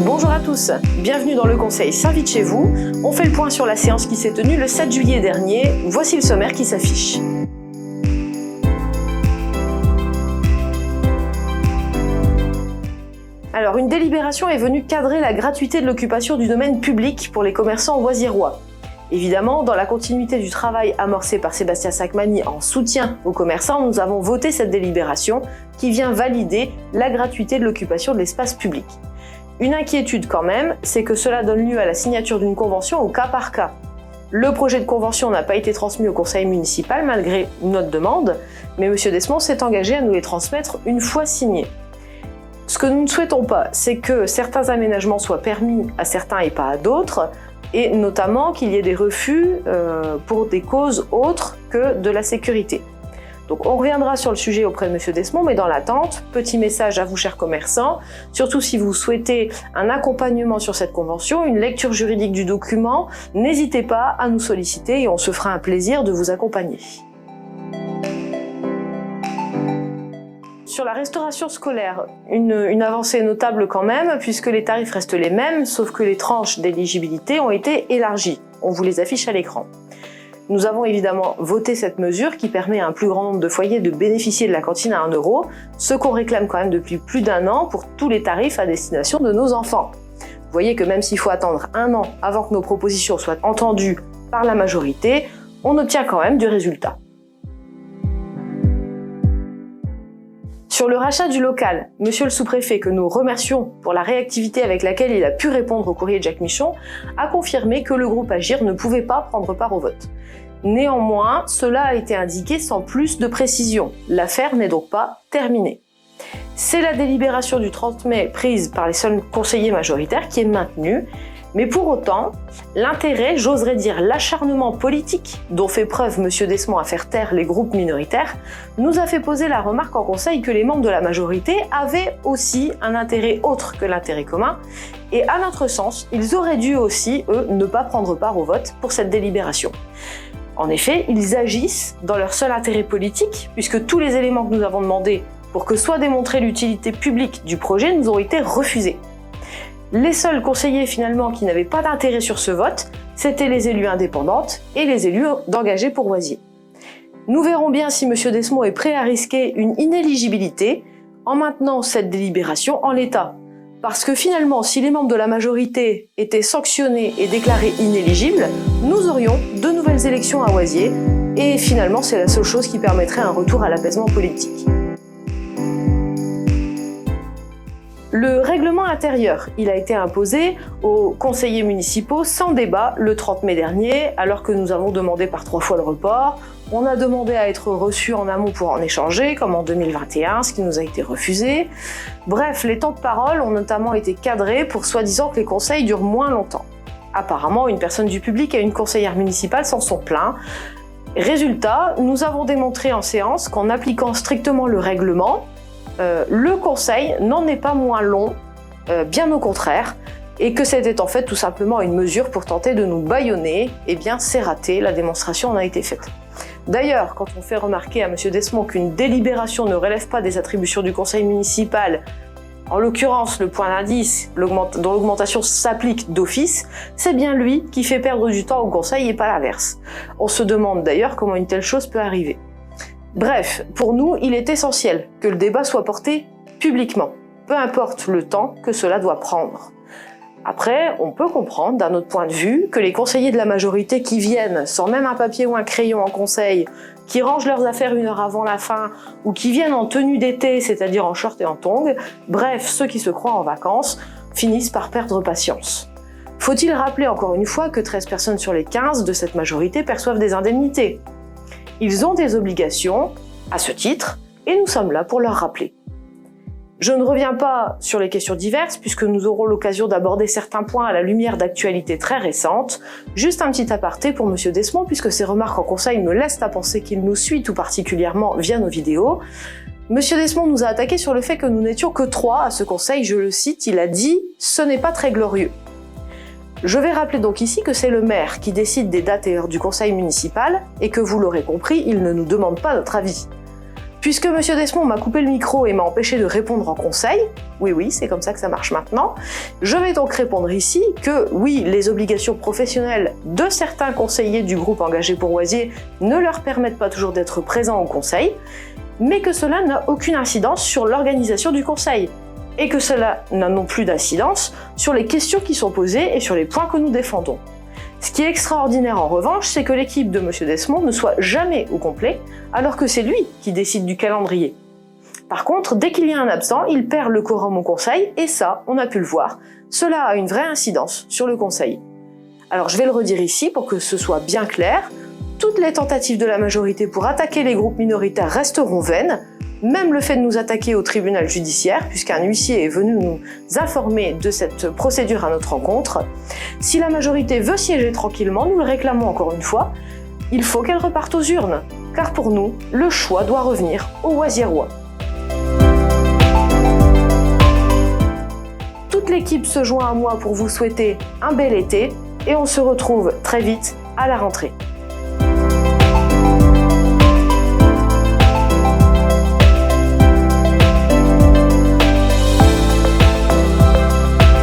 Bonjour à tous, bienvenue dans le Conseil s'invite chez vous. On fait le point sur la séance qui s'est tenue le 7 juillet dernier. Voici le sommaire qui s'affiche. Alors, une délibération est venue cadrer la gratuité de l'occupation du domaine public pour les commerçants oisirois. Évidemment, dans la continuité du travail amorcé par Sébastien Sacmani en soutien aux commerçants, nous avons voté cette délibération qui vient valider la gratuité de l'occupation de l'espace public. Une inquiétude quand même, c'est que cela donne lieu à la signature d'une convention au cas par cas. Le projet de convention n'a pas été transmis au conseil municipal malgré notre demande, mais M. Desmond s'est engagé à nous les transmettre une fois signés. Ce que nous ne souhaitons pas, c'est que certains aménagements soient permis à certains et pas à d'autres, et notamment qu'il y ait des refus pour des causes autres que de la sécurité. Donc on reviendra sur le sujet auprès de M. Desmond, mais dans l'attente, petit message à vous chers commerçants, surtout si vous souhaitez un accompagnement sur cette convention, une lecture juridique du document, n'hésitez pas à nous solliciter et on se fera un plaisir de vous accompagner. Sur la restauration scolaire, une avancée notable quand même, puisque les tarifs restent les mêmes, sauf que les tranches d'éligibilité ont été élargies. On vous les affiche à l'écran. Nous avons évidemment voté cette mesure qui permet à un plus grand nombre de foyers de bénéficier de la cantine à 1 €, ce qu'on réclame quand même depuis plus d'1 an pour tous les tarifs à destination de nos enfants. Vous voyez que même s'il faut attendre 1 an avant que nos propositions soient entendues par la majorité, on obtient quand même du résultat. Sur le rachat du local, Monsieur le sous-préfet, que nous remercions pour la réactivité avec laquelle il a pu répondre au courrier de Jacques Michon, a confirmé que le groupe Agir ne pouvait pas prendre part au vote. Néanmoins, cela a été indiqué sans plus de précision. L'affaire n'est donc pas terminée. C'est la délibération du 30 mai prise par les seuls conseillers majoritaires qui est maintenue, mais pour autant, l'intérêt, j'oserais dire l'acharnement politique dont fait preuve M. Desmond à faire taire les groupes minoritaires, nous a fait poser la remarque en conseil que les membres de la majorité avaient aussi un intérêt autre que l'intérêt commun, et à notre sens, ils auraient dû aussi, eux, ne pas prendre part au vote pour cette délibération. En effet, ils agissent dans leur seul intérêt politique, puisque tous les éléments que nous avons demandés pour que soit démontrée l'utilité publique du projet nous ont été refusés. Les seuls conseillers finalement qui n'avaient pas d'intérêt sur ce vote, c'étaient les élus indépendantes et les élus d'engagés pourvoisiers. Nous verrons bien si M. Desmond est prêt à risquer une inéligibilité en maintenant cette délibération en l'état. Parce que finalement, si les membres de la majorité étaient sanctionnés et déclarés inéligibles, nous aurions de nouvelles élections à Oisier, et finalement c'est la seule chose qui permettrait un retour à l'apaisement politique. Le règlement intérieur, il a été imposé aux conseillers municipaux sans débat le 30 mai dernier, alors que nous avons demandé par 3 fois le report. On a demandé à être reçus en amont pour en échanger, comme en 2021, ce qui nous a été refusé. Bref, les temps de parole ont notamment été cadrés pour soi-disant que les conseils durent moins longtemps. Apparemment, une personne du public et une conseillère municipale s'en sont plaints. Résultat, nous avons démontré en séance qu'en appliquant strictement le règlement, le conseil n'en est pas moins long, bien au contraire, et que c'était en fait tout simplement une mesure pour tenter de nous bâillonner. Eh bien, c'est raté, la démonstration en a été faite. D'ailleurs, quand on fait remarquer à M. Desmond qu'une délibération ne relève pas des attributions du conseil municipal, en l'occurrence le point d'indice dont l'augmentation s'applique d'office, c'est bien lui qui fait perdre du temps au conseil et pas l'inverse. On se demande d'ailleurs comment une telle chose peut arriver. Bref, pour nous, il est essentiel que le débat soit porté publiquement, peu importe le temps que cela doit prendre. Après, on peut comprendre d'un autre point de vue que les conseillers de la majorité qui viennent sans même un papier ou un crayon en conseil, qui rangent leurs affaires 1 heure avant la fin, ou qui viennent en tenue d'été, c'est-à-dire en short et en tongs, bref, ceux qui se croient en vacances, finissent par perdre patience. Faut-il rappeler encore une fois que 13 personnes sur les 15 de cette majorité perçoivent des indemnités? Ils ont des obligations à ce titre, et nous sommes là pour leur rappeler. Je ne reviens pas sur les questions diverses, puisque nous aurons l'occasion d'aborder certains points à la lumière d'actualités très récentes. Juste un petit aparté pour M. Desmond, puisque ses remarques en conseil me laissent à penser qu'il nous suit tout particulièrement via nos vidéos. M. Desmond nous a attaqué sur le fait que nous n'étions que 3 à ce conseil, je le cite, il a dit « ce n'est pas très glorieux ». Je vais rappeler donc ici que c'est le maire qui décide des dates et heures du conseil municipal, et que vous l'aurez compris, il ne nous demande pas notre avis. Puisque M. Desmond m'a coupé le micro et m'a empêché de répondre en conseil, oui, c'est comme ça que ça marche maintenant, je vais donc répondre ici que oui, les obligations professionnelles de certains conseillers du groupe Engagés pour Oisier ne leur permettent pas toujours d'être présents au conseil, mais que cela n'a aucune incidence sur l'organisation du conseil, et que cela n'a non plus d'incidence sur les questions qui sont posées et sur les points que nous défendons. Ce qui est extraordinaire en revanche, c'est que l'équipe de M. Desmond ne soit jamais au complet, alors que c'est lui qui décide du calendrier. Par contre, dès qu'il y a un absent, il perd le quorum au conseil, et ça, on a pu le voir, cela a une vraie incidence sur le conseil. Alors je vais le redire ici pour que ce soit bien clair, toutes les tentatives de la majorité pour attaquer les groupes minoritaires resteront vaines, même le fait de nous attaquer au tribunal judiciaire, puisqu'un huissier est venu nous informer de cette procédure à notre rencontre. Si la majorité veut siéger tranquillement, nous le réclamons encore une fois, il faut qu'elle reparte aux urnes, car pour nous, le choix doit revenir aux Oisiérois. Toute l'équipe se joint à moi pour vous souhaiter un bel été, et on se retrouve très vite à la rentrée.